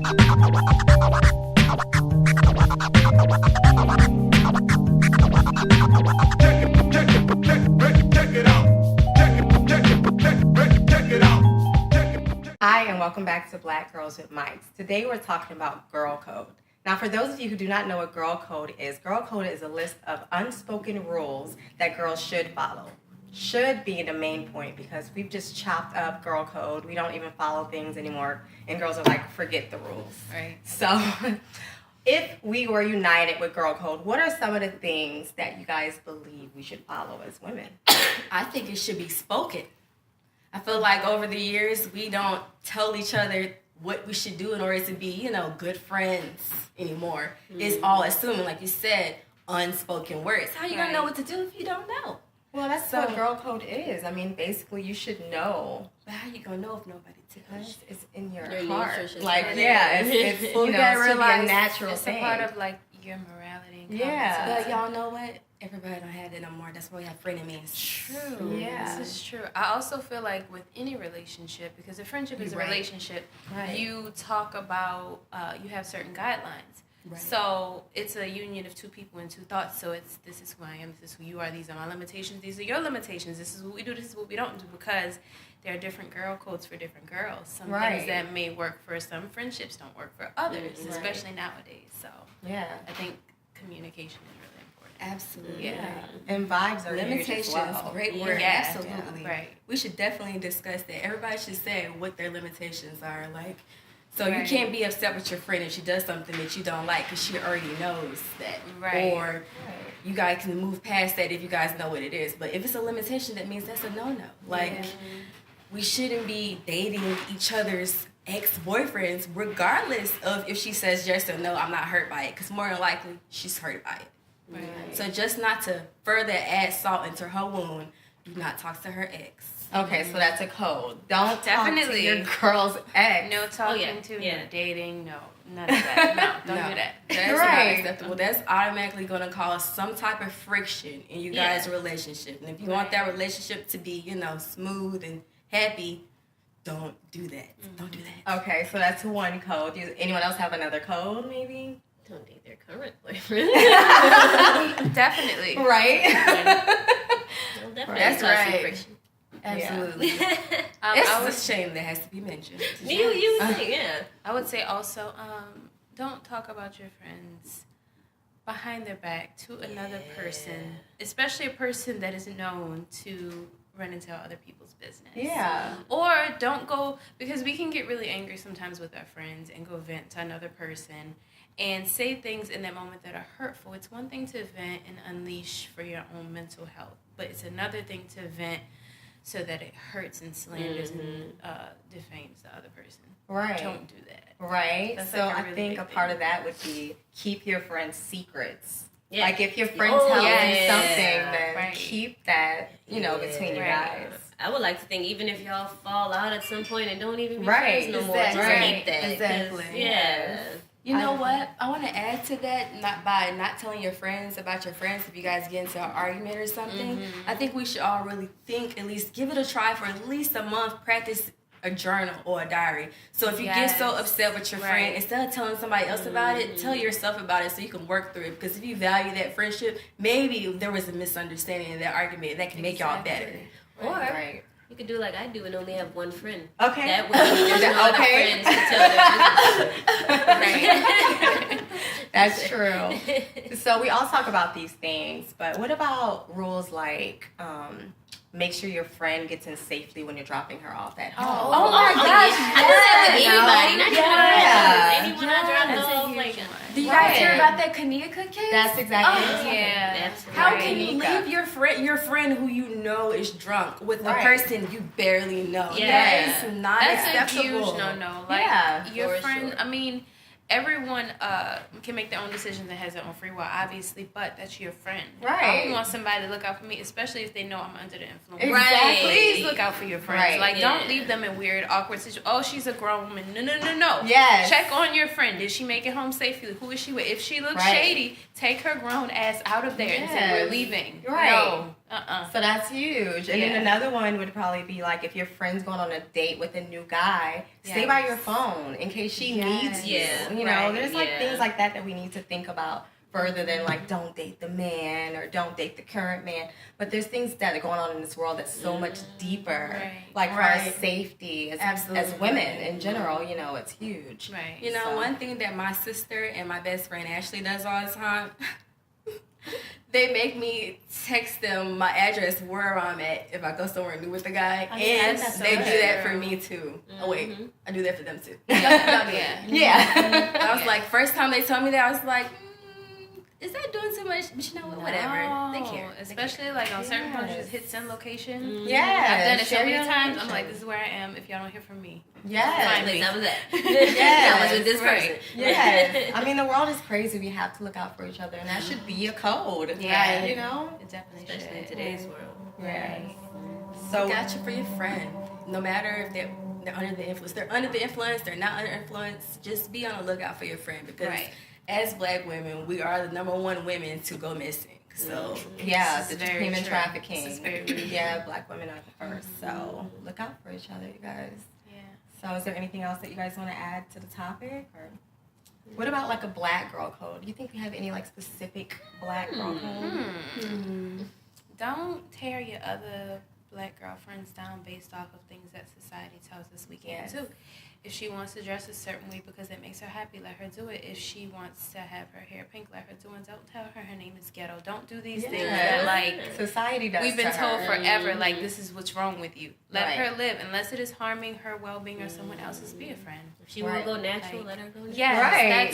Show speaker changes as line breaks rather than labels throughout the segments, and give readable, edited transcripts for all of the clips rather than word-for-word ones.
Hi, and welcome back to Black Girls with Mics. Today we're talking about girl code. Now, for those of you who do not know what girl code is a list of unspoken rules that girls should follow. Should be the main point because we've just chopped up girl code. We don't even follow things anymore, and girls are like, forget the rules.
Right.
So, if we were united with girl code, what are some of the things that you guys believe we should follow as women?
I think it should be spoken. I feel like over the years, we don't tell each other what we should do in order to be, good friends anymore. Mm-hmm. It's all assuming, like you said, unspoken words. How are you going to know what to do if you don't know?
Well, that's what girl code is. I mean, basically, you should know.
But how you going to know if nobody tells you?
It's in your heart.
It's
well, you gotta realize a natural
it's
thing.
It's a part of, like, your morality. And
but y'all know what? Everybody don't have that no more. That's why we have frenemies.
True.
Yeah.
This is true. I also feel like with any relationship, because a friendship is a relationship, you talk about, you have certain guidelines. Right. So it's a union of two people and two thoughts. So it's, this is who I am, this is who you are, these are my limitations, these are your limitations, this is what we do, this is what we don't do, because there are different girl codes for different girls. Some things that may work for some friendships don't work for others, especially nowadays. So I think communication is really important.
Absolutely.
Yeah. And vibes are
limitations. Great word.
Yeah,
absolutely.
Yeah. Right.
We should definitely discuss that. Everybody should say what their limitations are. Like, so you can't be upset with your friend if she does something that you don't like because she already knows that.
Right.
Or you guys can move past that if you guys know what it is. But if it's a limitation, that means that's a no-no. Like, we shouldn't be dating each other's ex-boyfriends regardless of if she says yes or no, I'm not hurt by it. Because more than likely, she's hurt by it. Right. So just not to further add salt into her wound, do not talk to her ex.
Okay, so that's a code. Don't talk to your girl's ex.
No talking to, no dating, no. None of that. No, don't do that.
That's not acceptable. That's automatically going to cause some type of friction in you guys' relationship. And if you want that relationship to be, smooth and happy, don't do that. Mm-hmm. Don't do that.
Okay, so that's one code. Does anyone else have another code, maybe?
Don't date their current boyfriend.
Definitely.
Right?
That's right.
Friction.
Absolutely.
Yeah.
It's a shame that has to be mentioned.
You think, yeah.
I would say also, don't talk about your friends behind their back to another person, especially a person that is known to run and tell other people's business.
Yeah.
Or don't go, because we can get really angry sometimes with our friends and go vent to another person and say things in that moment that are hurtful. It's one thing to vent and unleash for your own mental health, but it's another thing to vent so that it hurts and slanders and defames the other person.
Right.
Don't do that.
Right.
That's
so
like
I
really
think a part of that would be keep your friends' secrets.
Yeah.
Like if your friend tells you something, then keep that, between you guys.
I would like to think even if y'all fall out at some point and don't even be friends no more, just keep that.
Exactly.
Yeah.
You know what? I want to add to that, not by not telling your friends about your friends if you guys get into an argument or something. Mm-hmm. I think we should all really think, at least give it a try for at least a month, practice a journal or a diary. So if you get so upset with your friend, instead of telling somebody else about it, tell yourself about it so you can work through it. Because if you value that friendship, maybe there was a misunderstanding in that argument that can make y'all better.
Or you could do like I do and only have one friend.
Okay.
That way there's no other friends to tell their business.
That's true. So we all talk about these things, but what about rules like make sure your friend gets in safely when you're dropping her off at home?
Oh my gosh.
I do that with anybody, not even friends. Anyone I drop off, like,
do you guys hear about that Kanika case?
That's exactly
How can you leave your friend who you know is drunk with a person you barely know?
Yes.
That is not
That's
acceptable.
a huge no-no. Like, your friend, I mean, everyone can make their own decisions and has their own free will, obviously, but that's your friend.
Right.
I don't want somebody to look out for me, especially if they know I'm under the influence.
Exactly.
Please look out for your friends.
Right.
Like, don't leave them in weird, awkward situations. Oh, she's a grown woman. No.
Yes.
Check on your friend. Did she make it home safely? Who is she with? If she looks shady, take her grown ass out of there and say, we're leaving.
Right.
No.
So that's huge. And then another one would probably be like if your friend's going on a date with a new guy, stay by your phone in case she needs you. You know, there's like things like that we need to think about further than like don't date the man or don't date the current man. But there's things that are going on in this world that's so much deeper. Like for our safety as women in general, you know, it's huge.
You know, one thing that my sister and my best friend Ashley does all the time, they make me text them my address where I'm at if I go somewhere new with a guy. And they do that for me too. Oh wait, I do that for them too. I was like, first time they told me that, I was like, is that doing too much? But you know what? Whatever. They care.
Especially like on certain posts, hit send location.
Yeah.
I've done it so many times. I'm like, this is where I am. If y'all don't hear from me.
Yes.
That was it.
Yes.
That was with this person.
Yes. I mean, the world is crazy. We have to look out for each other, and that should be a code.
Yeah.
You know?
It definitely
Especially in
should.
today's world.
Yes. So
look out for your friend. No matter if they're under the influence. They're under the influence. They're not under influence. Just be on the lookout for your friend because as Black women, we are the number one women to go missing. So
yeah, the human
true.
trafficking.
This is very true.
Yeah, Black women are the first. So look out for each other, you guys.
Yeah.
So is there anything else that you guys want to add to the topic? Or what about like a Black girl code? Do you think we have any like specific Black girl code?
Don't tear your other Black girlfriends down based off of things that society tells us we can't do. If she wants to dress a certain way because it makes her happy, let her do it. If she wants to have her hair pink, let her do it. Don't tell her name is ghetto. Don't do these things that like
society does.
We've been
to
told
her.
forever, like this is what's wrong with you. Let her live, unless it is harming her well-being or someone else's. Be a friend.
If she want to go natural, let her go natural.
Yes,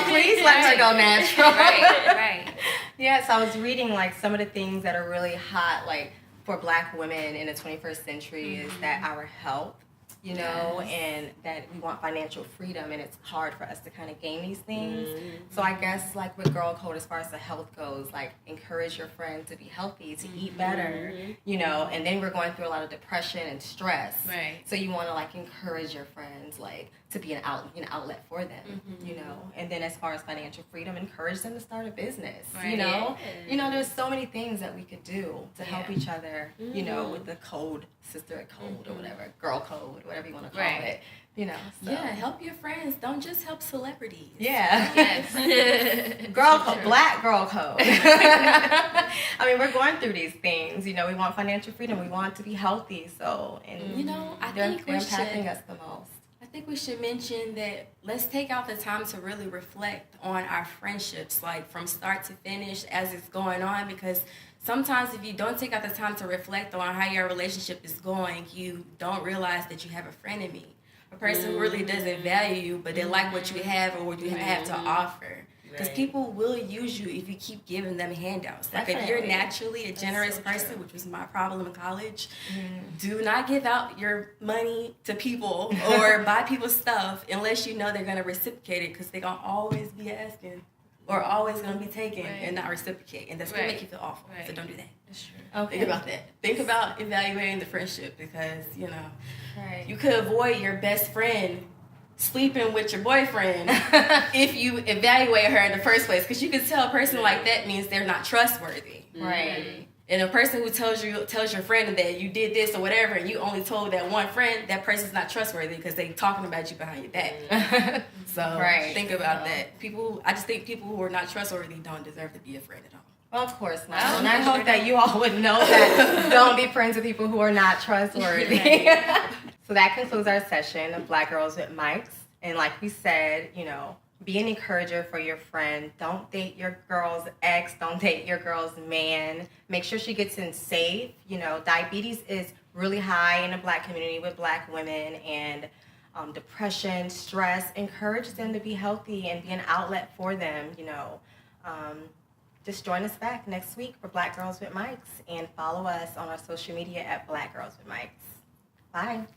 please let her go natural.
Right.
Yes, I was reading like some of the things that are really hot, like for Black women in the 21st century, is that our health. You know, and that we want financial freedom, and it's hard for us to kind of gain these things. So I guess, like with Girl Code, as far as the health goes, like encourage your friend to be healthy, to eat better, you know, and then we're going through a lot of depression and stress.
Right.
So you want to like encourage your friends, like to be an outlet for them, you know. And then as far as financial freedom, encourage them to start a business, you know. You know, there's so many things that we could do to help each other, you know, with the code, sister code or whatever, girl code, whatever you want to call it, you know. So.
Yeah, help your friends. Don't just help celebrities.
Yeah.
Yes.
Girl code, Black girl code. I mean, we're going through these things. You know, we want financial freedom. We want to be healthy. So, and
you know, I
they're
think we
impacting
should.
us the most.
I think we should mention that let's take out the time to really reflect on our friendships, like from start to finish as it's going on, because sometimes if you don't take out the time to reflect on how your relationship is going, you don't realize that you have a frenemy, a person who really doesn't value you, but they like what you have or what you have to offer. Because people will use you if you keep giving them handouts. Like if you're naturally a generous person, which was my problem in college, do not give out your money to people or buy people stuff unless you know they're going to reciprocate it, because they're going to always be asking or always going to be taking and not reciprocate. And that's going to make you feel awful. So don't do that.
That's true.
Okay.
Think about that. Think about evaluating the friendship, because, you know, you could avoid your best friend sleeping with your boyfriend if you evaluate her in the first place, because you can tell a person like that means they're not trustworthy.
Right.
And a person who tells your friend that you did this or whatever, and you only told that one friend, that person's not trustworthy because they talking about you behind your back. So think about that. I just think people who are not trustworthy don't deserve to be a friend at all.
Well, of course not. And I hope that you all would know that don't be friends with people who are not trustworthy. So that concludes our session of Black Girls with Mics. And like we said, you know, be an encourager for your friend. Don't date your girl's ex. Don't date your girl's man. Make sure she gets in safe. You know, diabetes is really high in the Black community with Black women, and depression, stress. Encourage them to be healthy and be an outlet for them, you know. Just join us back next week for Black Girls with Mics, and follow us on our social media at Black Girls with Mics. Bye.